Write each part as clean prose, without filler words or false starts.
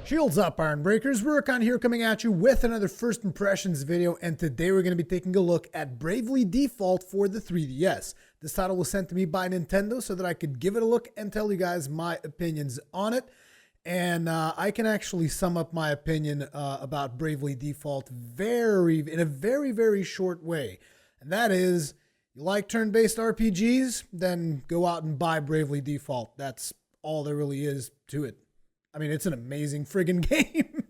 Shields up, Iron Breakers. Rurikhan here coming at you with another first impressions video, and today we're going to be taking a look at Bravely Default for the 3DS. This title was sent to me by Nintendo so that I could give it a look and tell you guys my opinions on it. And I can actually sum up my opinion about Bravely Default in a very short way. And that is, you like turn-based RPGs? Then go out and buy Bravely Default. That's all there really is to it. I mean, it's an amazing friggin' game.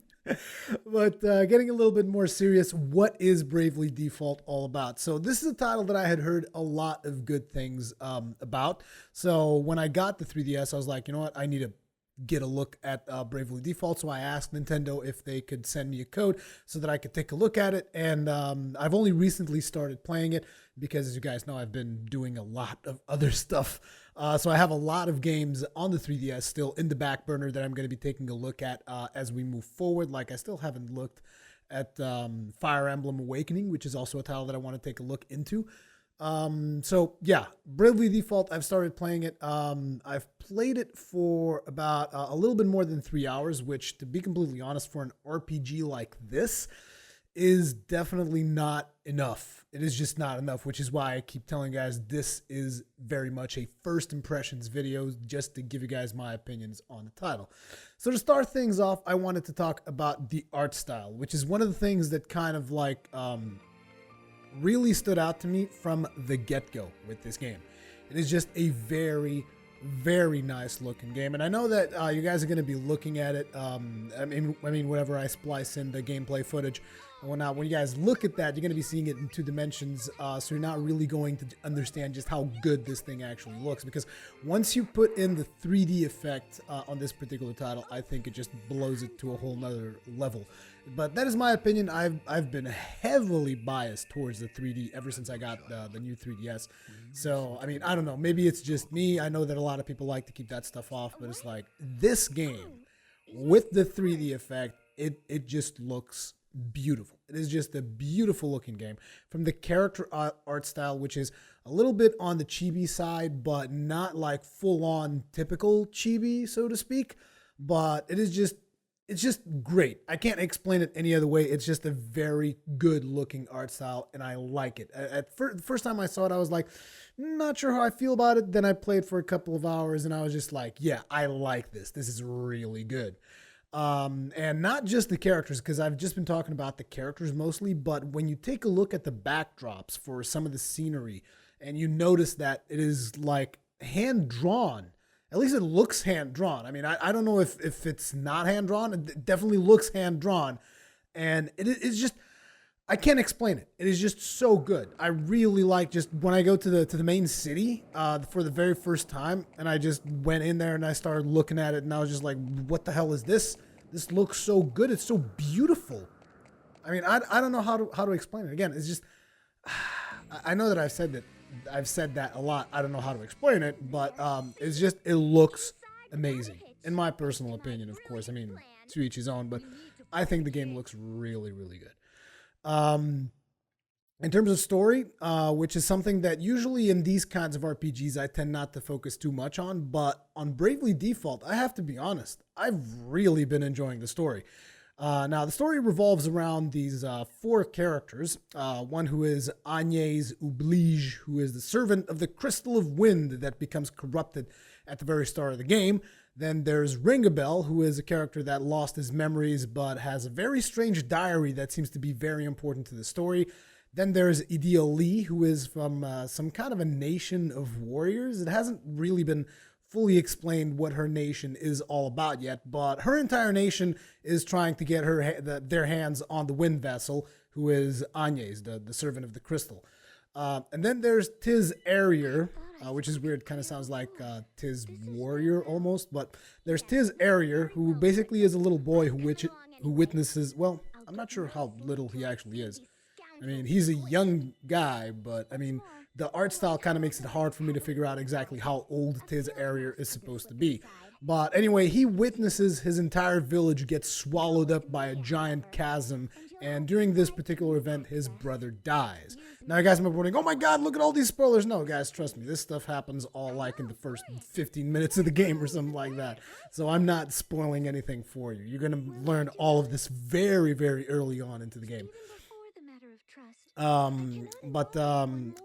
But getting a little bit more serious, what is Bravely Default all about? So this is a title that I had heard a lot of good things about. So when I got the 3DS, I was like, you know what? I need to get a look at Bravely Default. So I asked Nintendo if they could send me a code so that I could take a look at it. And I've only recently started playing it because, as you guys know, I've been doing a lot of other stuff. So I have a lot of games on the 3DS still in the back burner that I'm going to be taking a look at as we move forward. Like, I still haven't looked at Fire Emblem Awakening, which is also a title that I want to take a look into. So yeah, Bravely Default, I've started playing it. I've played it for about a little bit more than 3 hours, which, to be completely honest, for an RPG like this is definitely not enough. It is just not enough, which is why I keep telling you guys this is very much a first impressions video, just to give you guys my opinions on the title. So to start things off, I wanted to talk about the art style, which is one of the things that kind of like really stood out to me from the get-go with this game. It is just a very nice looking game, and I know that you guys are going to be looking at it. I mean, whenever I splice in the gameplay footage and whatnot, when you guys look at that, you're going to be seeing it in 2 dimensions, so you're not really going to understand just how good this thing actually looks, because once you put in the 3D effect on this particular title, I think it just blows it to a whole nother level. But that is my opinion. I've been heavily biased towards the 3D ever since I got the new 3DS. So, I mean, I don't know. Maybe it's just me. I know that a lot of people like to keep that stuff off, but it's like this game with the 3D effect, it just looks beautiful. It is just a beautiful looking game. From the character art style, which is a little bit on the chibi side, but not like full on typical chibi, so to speak. But it's just great. I can't explain it any other way. It's just a very good looking art style, and I like it. The first time I saw it, I was like, not sure how I feel about it. Then I played for a couple of hours, and I was just like, yeah, I like this. This is really good. And not just the characters, because I've just been talking about the characters mostly, but when you take a look at the backdrops for some of the scenery, and you notice that it is like hand-drawn. At least it looks hand-drawn. I mean, I don't know if it's not hand-drawn. It definitely looks hand-drawn. And it's just, I can't explain it. It is just so good. I really like, just when I go to the main city for the very first time, and I just went in there and I started looking at it, and I was just like, what the hell is this? This looks so good. It's so beautiful. I mean, I don't know how to explain it. Again, it's just, I know that I've said that a lot. I don't know how to explain it, but it's just, it looks amazing. In my personal opinion, of course. I mean, to each his own, but I think the game looks really good. In terms of story, which is something that usually in these kinds of RPGs I tend not to focus too much on, but on Bravely Default, I have to be honest, I've really been enjoying the story. Now, the story revolves around these 4 characters. One who is Agnès Oblige, who is the servant of the Crystal of Wind that becomes corrupted at the very start of the game. Then there's Ringabel, who is a character that lost his memories but has a very strange diary that seems to be very important to the story. Then there's Ideal Lee, who is from some kind of a nation of warriors. It hasn't really been fully explained what her nation is all about yet, but her entire nation is trying to get their hands on the Wind Vessel, who is Agnès, the servant of the Crystal. And then there's Tiz Arrier, which is weird, kind of sounds like Tiz Warrior almost, but there's Tiz Arrier, who basically is a little boy who witnesses, well, I'm not sure how little he actually is. I mean, he's a young guy, but I mean, the art style kind of makes it hard for me to figure out exactly how old Tiz area is supposed to be. But anyway, he witnesses his entire village get swallowed up by a giant chasm, and during this particular event, his brother dies. Now, you guys might be wondering, oh my god, look at all these spoilers. No, guys, trust me, this stuff happens all like in the first 15 minutes of the game or something like that. So I'm not spoiling anything for you. You're going to learn all of this very, very early on into the game.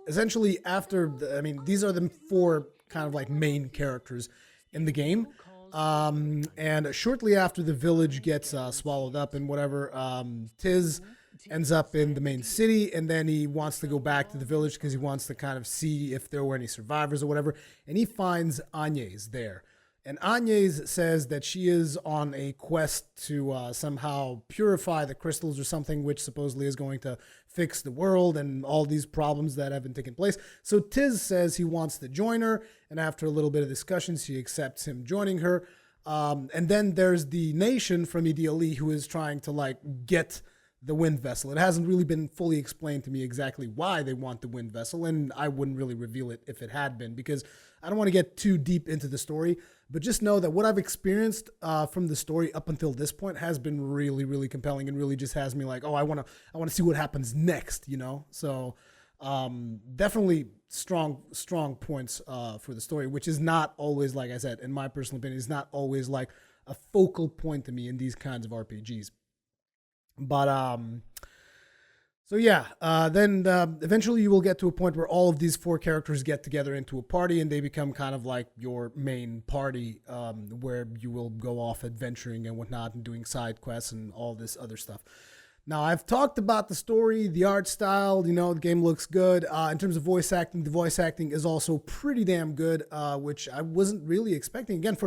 Essentially after, these are the 4 kind of like main characters in the game. And shortly after the village gets swallowed up and whatever, Tiz ends up in the main city, and then he wants to go back to the village because he wants to kind of see if there were any survivors or whatever, and he finds Agnes there. And Agnes says that she is on a quest to somehow purify the crystals or something, which supposedly is going to fix the world and all these problems that have been taking place. So Tiz says he wants to join her, and after a little bit of discussion, she accepts him joining her. And then there's the nation from Ideali who is trying to like get the wind vessel. It hasn't really been fully explained to me exactly why they want the wind vessel, and I wouldn't really reveal it if it had been, because I don't want to get too deep into the story, but just know that what I've experienced from the story up until this point has been really, really compelling, and really just has me like, oh, I want to see what happens next, you know? So definitely strong points for the story, which is not always, like I said, in my personal opinion, is not always like a focal point to me in these kinds of RPGs. But so yeah, then eventually you will get to a point where all of these 4 characters get together into a party, and they become kind of like your main party, where you will go off adventuring and whatnot and doing side quests and all this other stuff. Now, I've talked about the story, the art style, you know, the game looks good. In terms of voice acting, the voice acting is also pretty damn good, which I wasn't really expecting. Again,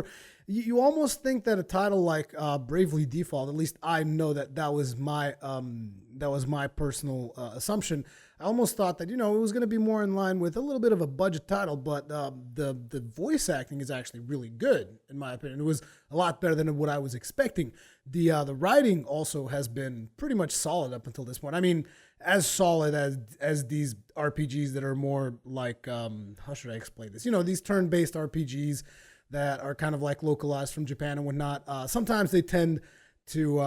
you almost think that a title like Bravely Default, at least I know that was my personal assumption. I almost thought that, you know, it was going to be more in line with a little bit of a budget title, but the voice acting is actually really good, in my opinion. It was a lot better than what I was expecting. The writing also has been pretty much solid up until this point. I mean, as solid as these RPGs that are more like, how should I explain this? You know, these turn-based RPGs that are kind of like localized from Japan and whatnot. Sometimes they tend to,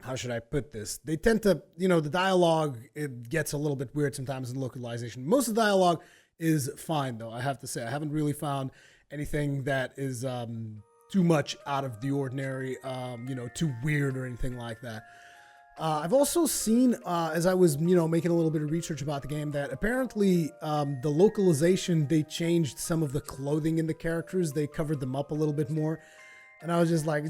how should I put this? They tend to, you know, the dialogue, it gets a little bit weird sometimes in localization. Most of the dialogue is fine, though, I have to say. I haven't really found anything that is too much out of the ordinary, you know, too weird or anything like that. I've also seen, as I was, you know, making a little bit of research about the game, that apparently the localization, they changed some of the clothing in the characters. They covered them up a little bit more. And I was just like,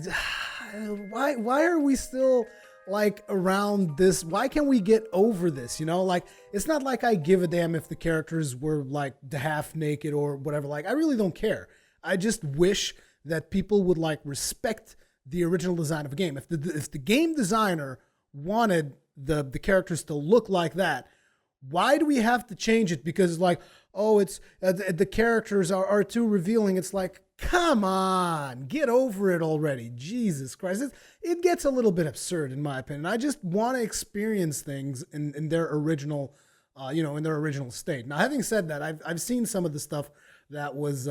why are we still like around this? Why can't we get over this? You know, like, it's not like I give a damn if the characters were like half naked or whatever. Like, I really don't care. I just wish that people would like respect the original design of a game. If the game designer wanted the characters to look like that, why do we have to change it? Because it's like, oh, it's the characters are too revealing. It's like, come on, get over it already. Jesus Christ. It gets a little bit absurd, in my opinion. I just want to experience things in their original, you know, in their original state. Now, having said that, I've seen some of the stuff that was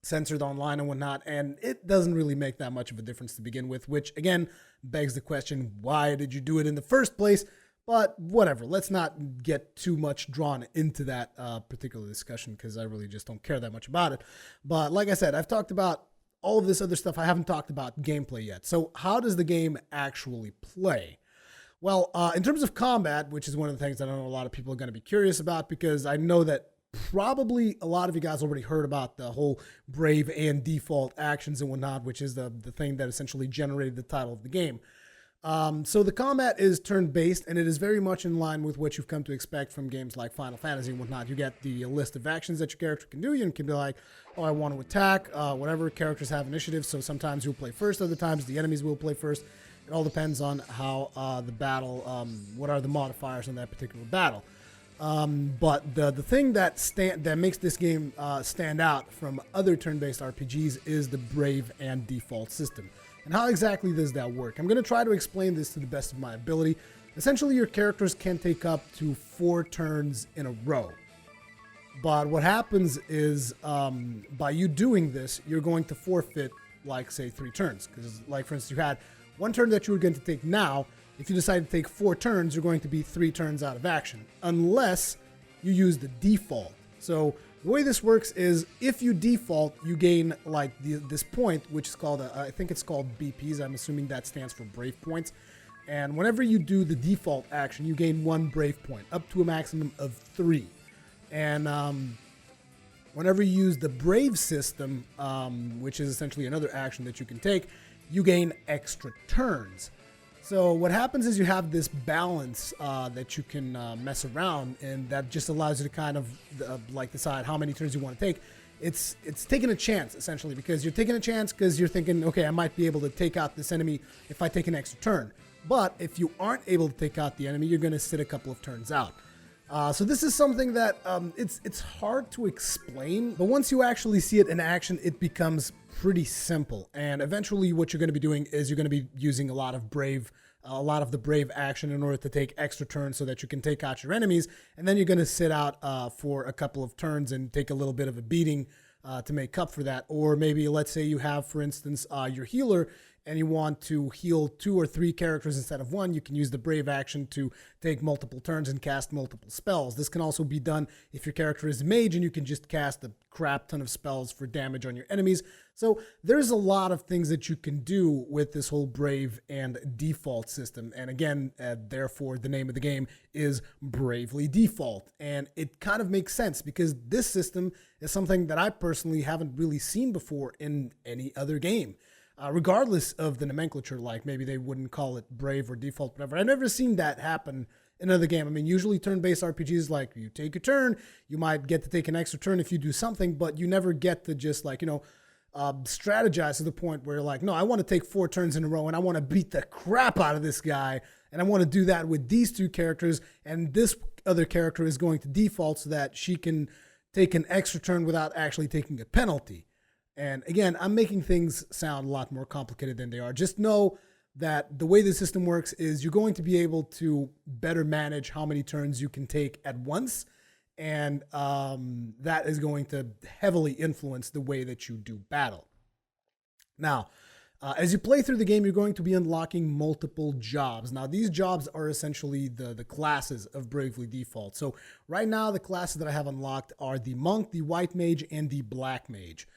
censored online and whatnot, and it doesn't really make that much of a difference to begin with, which again begs the question, why did you do it in the first place? But whatever, let's not get too much drawn into that particular discussion, because I really just don't care that much about it. But like I said, I've talked about all of this other stuff. I haven't talked about gameplay yet. So how does the game actually play? Well, in terms of combat, which is one of the things that I know a lot of people are going to be curious about, because I know that probably a lot of you guys already heard about the whole Brave and Default actions and whatnot, which is the thing that essentially generated the title of the game. So the combat is turn-based, and it is very much in line with what you've come to expect from games like Final Fantasy and whatnot. You get the list of actions that your character can do. You can be like, oh, I want to attack, whatever. Characters have initiative, so sometimes you'll play first, other times the enemies will play first. It all depends on how the battle, what are the modifiers in that particular battle. But the thing that makes this game stand out from other turn-based RPGs is the Brave and Default system. And how exactly does that work? I'm going to try to explain this to the best of my ability. essentially your characters can take up to 4 turns in a row. But what happens is by you doing this, you're going to forfeit, like, say, 3 turns. Because, like, for instance, you had 1 turn that you were going to take now. If you decide to take 4 turns, you're going to be 3 turns out of action, unless you use the default. So the way this works is if you default, you gain, like, this point, which is called, I think it's called BPs. I'm assuming that stands for Brave Points. And whenever you do the default action, you gain 1 Brave Point, up to a maximum of 3. And whenever you use the Brave system, which is essentially another action that you can take, you gain extra turns. So what happens is you have this balance that you can mess around, and that just allows you to kind of like decide how many turns you want to take. It's taking a chance, essentially, because you're taking a chance because you're thinking, okay, I might be able to take out this enemy if I take an extra turn. But if you aren't able to take out the enemy, you're going to sit a couple of turns out. So this is something that it's hard to explain, but once you actually see it in action, it becomes pretty simple. And eventually what you're going to be doing is you're going to be using a lot of the brave action in order to take extra turns so that you can take out your enemies. And then you're going to sit out for a couple of turns and take a little bit of a beating to make up for that. Or maybe let's say you have, for instance, your healer, and you want to heal 2 or 3 characters instead of 1, you can use the brave action to take multiple turns and cast multiple spells. This can also be done if your character is a mage and you can just cast a crap ton of spells for damage on your enemies. So there's a lot of things that you can do with this whole brave and default system. And again, therefore the name of the game is Bravely Default. And it kind of makes sense because this system is something that I personally haven't really seen before in any other game. Regardless of the nomenclature, like maybe they wouldn't call it brave or default, whatever. I've never seen that happen in another game. I mean, usually turn-based RPGs, like you take a turn, you might get to take an extra turn if you do something, but you never get to just like, strategize to the point where you're like, no, I want to take 4 turns in a row and I want to beat the crap out of this guy. And I want to do that with these 2 characters. And this other character is going to default so that she can take an extra turn without actually taking a penalty. And again, I'm making things sound a lot more complicated than they are. Just know that the way the system works is you're going to be able to better manage how many turns you can take at once. And that is going to heavily influence the way that you do battle. Now, as you play through the game, you're going to be unlocking multiple jobs. Now, these jobs are essentially the classes of Bravely Default. So right now, the classes that I have unlocked are the Monk, the White Mage, and the Black Mage.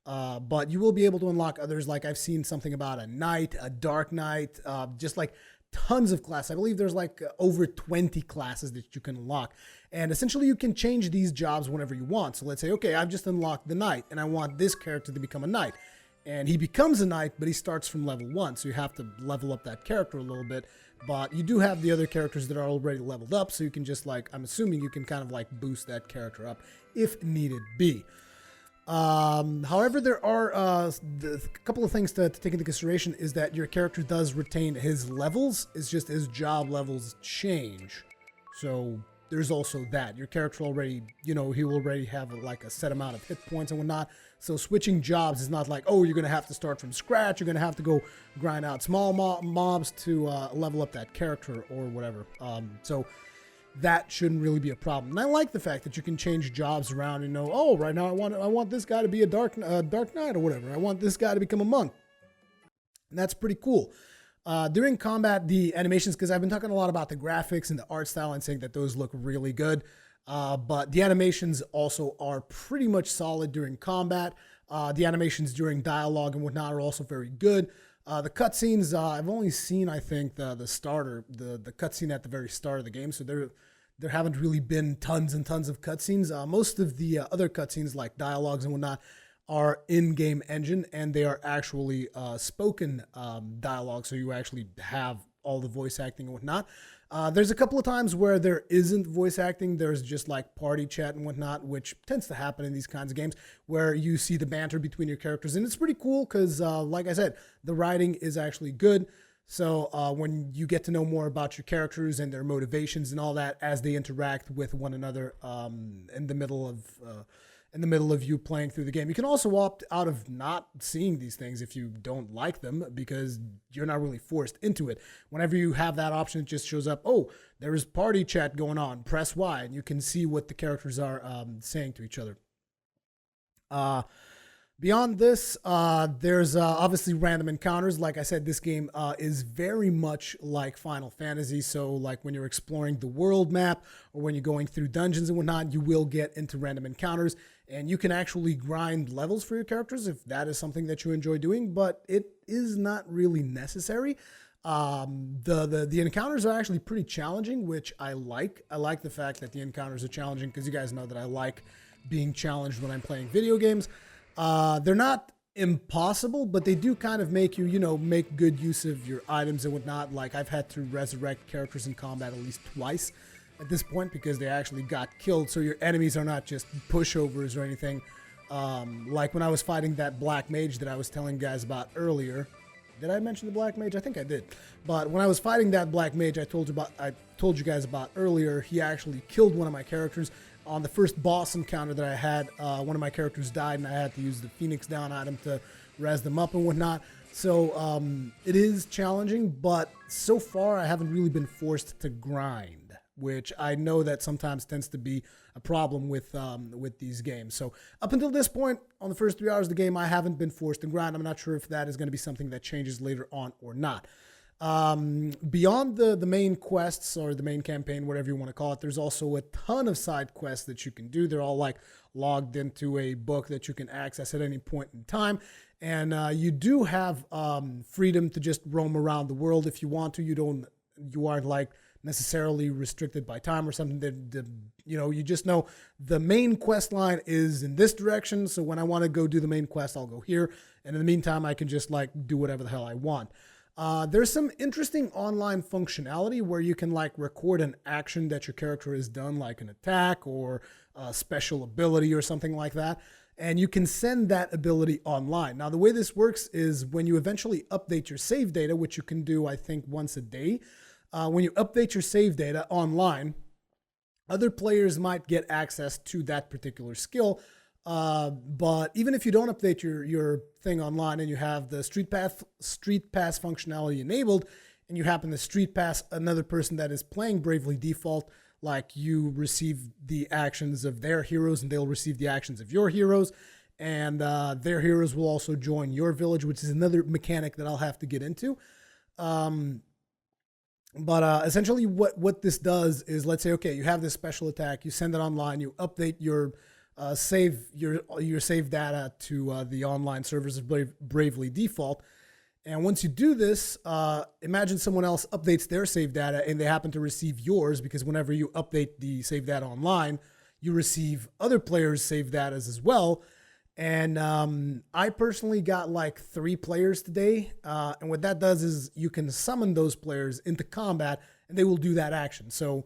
But you will be able to unlock others, like I've seen something about a Knight, a Dark Knight, just like tons of classes. I believe there's like over 20 classes that you can unlock. And essentially you can change these jobs whenever you want. So let's say, okay, I've just unlocked the Knight and I want this character to become a Knight. And he becomes a Knight, but he starts from level 1. So you have to level up that character a little bit. But you do have the other characters that are already leveled up. So you can just like, I'm assuming you can kind of like boost that character up if needed be. However, there are a couple of things to take into consideration is that your character does retain his levels. It's just his job levels change. So there's also that. Your character already, he will already have like a set amount of hit points and whatnot. So switching jobs is not like, oh, you're going to have to start from scratch. You're going to have to go grind out small mobs to level up that character or whatever. So that shouldn't really be a problem. And I like the fact that you can change jobs around and know, oh, right now I want this guy to be a dark knight or whatever. I want this guy to become a monk. And that's pretty cool. During combat, the animations, because I've been talking a lot about the graphics and the art style and saying that those look really good. But the animations also are pretty much solid during combat. The animations during dialogue and whatnot are also very good. The cutscenes, I've only seen, I think, the cutscene at the very start of the game, so there haven't really been tons and tons of cutscenes. Most of the other cutscenes, like dialogues and whatnot, are in-game engine, and they are actually spoken dialogue, so you actually have all the voice acting and whatnot. There's a couple of times where there isn't voice acting. There's just like party chat and whatnot, which tends to happen in these kinds of games where you see the banter between your characters. And it's pretty cool because, like I said, the writing is actually good. So when you get to know more about your characters and their motivations and all that as they interact with one another in the middle of in the middle of you playing through the game. You can also opt out of not seeing these things if you don't like them, because you're not really forced into it. Whenever you have that option, it just shows up, oh, there's party chat going on, press Y, and you can see what the characters are saying to each other. Beyond this, there's obviously random encounters. Like I said, this game is very much like Final Fantasy. So like when you're exploring the world map or when you're going through dungeons and whatnot, you will get into random encounters, and you can actually grind levels for your characters if that is something that you enjoy doing, but it is not really necessary. The encounters are actually pretty challenging, which I like. I like the fact that the encounters are challenging because you guys know that I like being challenged when I'm playing video games. They're not impossible, but they do kind of make you, make good use of your items and whatnot. Like I've had to resurrect characters in combat at least twice at this point because they actually got killed. So your enemies are not just pushovers or anything. Like when I was fighting that black mage that I was telling you guys about earlier. Did I mention the black mage? I think I did. But when I was fighting that black mage, I told you guys about earlier, he actually killed one of my characters. On the first boss encounter that I had, one of my characters died, and I had to use the Phoenix Down item to res them up and whatnot. So it is challenging, but so far I haven't really been forced to grind, which I know that sometimes tends to be a problem with these games. So up until this point, on the first 3 hours of the game, I haven't been forced to grind. I'm not sure if that is going to be something that changes later on or not. Beyond the main quests or the main campaign, whatever you want to call it, there's also a ton of side quests that you can do. They're all like logged into a book that you can access at any point in time. And you do have freedom to just roam around the world if you want to. You aren't like necessarily restricted by time or something. That you just know the main quest line is in this direction. So when I want to go do the main quest, I'll go here. And in the meantime, I can just like do whatever the hell I want. There's some interesting online functionality where you can like record an action that your character has done, like an attack or a special ability or something like that. And you can send that ability online. Now, the way this works is when you eventually update your save data, which you can do, I think, once a day. When you update your save data online, other players might get access to that particular skill. But even if you don't update your thing online and you have the street pass functionality enabled, and you happen to street pass another person that is playing Bravely Default, like you receive the actions of their heroes and they'll receive the actions of your heroes, and their heroes will also join your village, which is another mechanic that I'll have to get into. But essentially what this does is, let's say, okay, you have this special attack, you send it online, you update your save data to the online servers of Bravely Default. And once you do this, imagine someone else updates their save data and they happen to receive yours, because whenever you update the save data online, you receive other players' save data as well. And I personally got like 3 players today. And what that does is you can summon those players into combat and they will do that action. So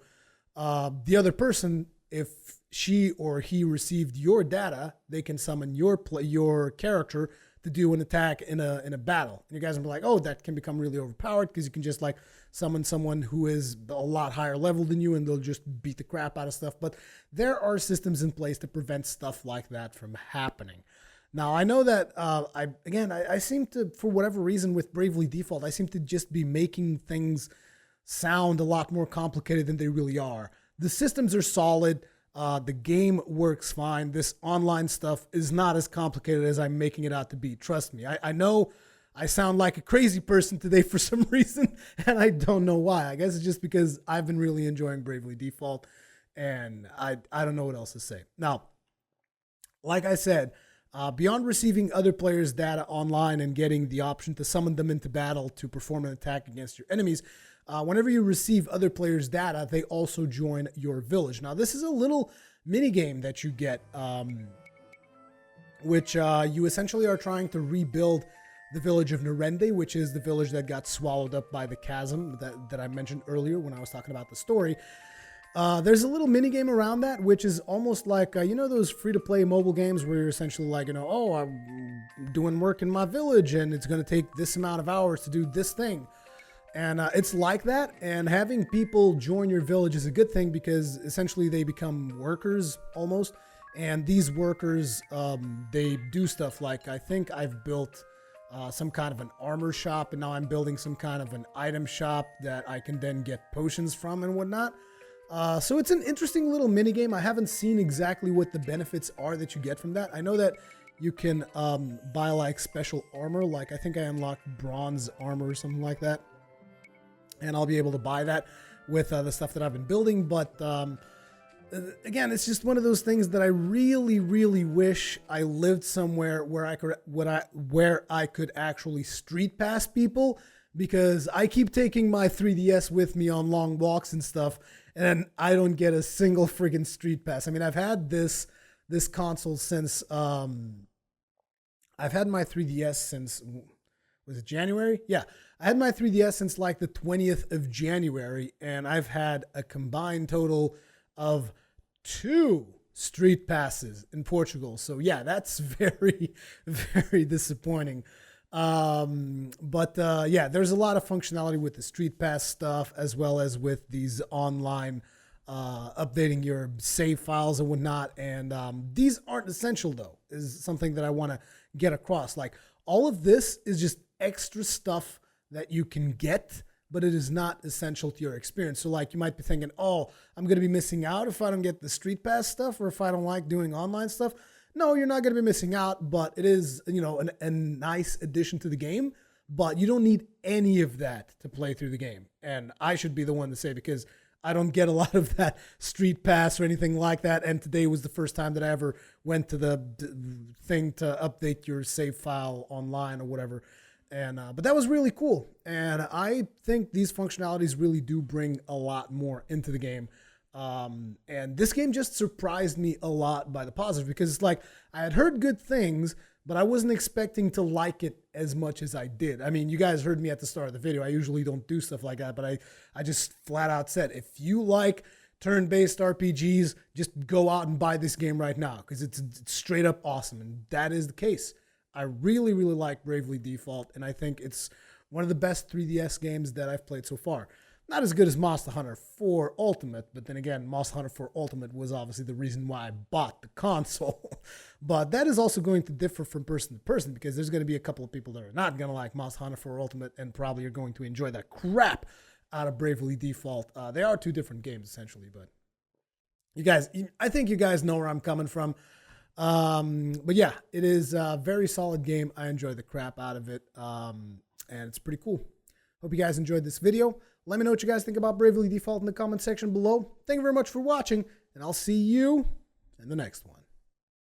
the other person, if she or he received your data, they can summon your character to do an attack in a battle. And you guys will be like, oh, that can become really overpowered, because you can just like summon someone who is a lot higher level than you and they'll just beat the crap out of stuff. But there are systems in place to prevent stuff like that from happening. Now, I know that I seem to, for whatever reason with Bravely Default, I seem to just be making things sound a lot more complicated than they really are. The systems are solid. The game works fine. This online stuff is not as complicated as I'm making it out to be. Trust me. I know I sound like a crazy person today for some reason, and I don't know why. I guess it's just because I've been really enjoying Bravely Default, and I don't know what else to say. Now, like I said, beyond receiving other players' data online and getting the option to summon them into battle to perform an attack against your enemies, whenever you receive other players' data, they also join your village. Now, this is a little mini game that you get, which you essentially are trying to rebuild the village of Narende, which is the village that got swallowed up by the chasm that I mentioned earlier when I was talking about the story. There's a little mini game around that, which is almost like, those free-to-play mobile games where you're essentially like, oh, I'm doing work in my village and it's going to take this amount of hours to do this thing. And it's like that, and having people join your village is a good thing because essentially they become workers almost, And these workers, they do stuff like, I think I've built some kind of an armor shop, and now I'm building some kind of an item shop that I can then get potions from and whatnot. So it's an interesting little mini game. I haven't seen exactly what the benefits are that you get from that. I know that you can buy like special armor, like I think I unlocked bronze armor or something like that, and I'll be able to buy that with the stuff that I've been building. But again, it's just one of those things that I really, really wish I lived somewhere where I could actually street pass people, because I keep taking my 3DS with me on long walks and stuff, and I don't get a single friggin' street pass. I mean, I've had this console since I've had my 3DS since, was it January? Yeah, I had my 3DS since like the 20th of January, and I've had a combined total of 2 street passes in Portugal. So yeah, that's very, very disappointing. Yeah, there's a lot of functionality with the street pass stuff, as well as with these online updating your save files and whatnot. And these aren't essential, though, is something that I want to get across. Like, all of this is just extra stuff that you can get, but it is not essential to your experience. So like, you might be thinking, oh, I'm going to be missing out if I don't get the street pass stuff, or if I don't like doing online stuff. No, you're not going to be missing out, but it is, you know, a nice addition to the game, but you don't need any of that to play through the game. And I should be the one to say, because I don't get a lot of that street pass or anything like that. And today was the first time that I ever went to the thing to update your save file online or whatever. And but that was really cool. And I think these functionalities really do bring a lot more into the game. And this game just surprised me a lot by the positive, because it's like, I had heard good things, but I wasn't expecting to like it as much as I did. I mean, you guys heard me at the start of the video. I usually don't do stuff like that, but I just flat out said, if you like turn-based RPGs, just go out and buy this game right now, because it's straight up awesome. And that is the case. I really, really like Bravely Default, and I think it's one of the best 3DS games that I've played so far. Not as good as Monster Hunter 4 Ultimate, but then again, Monster Hunter 4 Ultimate was obviously the reason why I bought the console. But that is also going to differ from person to person, because there's going to be a couple of people that are not going to like Monster Hunter 4 Ultimate, and probably are going to enjoy the crap out of Bravely Default. They are 2 different games, essentially, but you guys, I think you guys know where I'm coming from. But yeah, it is a very solid game. I enjoy the crap out of it, and it's pretty cool. Hope you guys enjoyed this video. Let me know what you guys think about Bravely Default in the comment section below. Thank you very much for watching, and I'll see you in the next one.